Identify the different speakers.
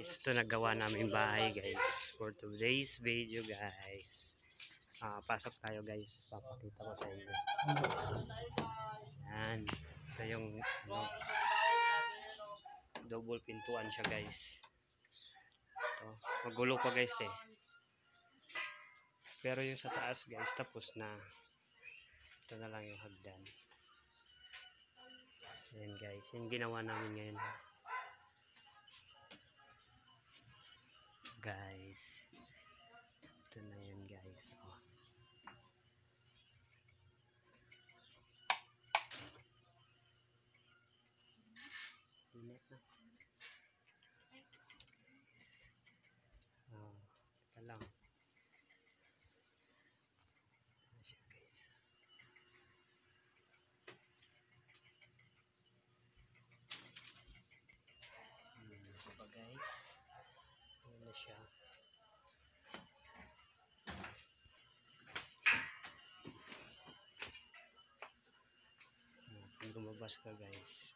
Speaker 1: guys, ito nagawa namin bahay guys for today's video guys. Pasok tayo guys, papakita ko sa inyo. Yan, ito yung double pintuan siya guys. Ito, magulo pa guys eh. Pero yung sa taas guys tapos na. Ito na lang yung hagdan. Yan guys, yung ginawa namin ngayon guys. Ito na yan guys. Init na guys. Ito lang siya guys. Ito pa guys, ano siya. Lumabas ka guys.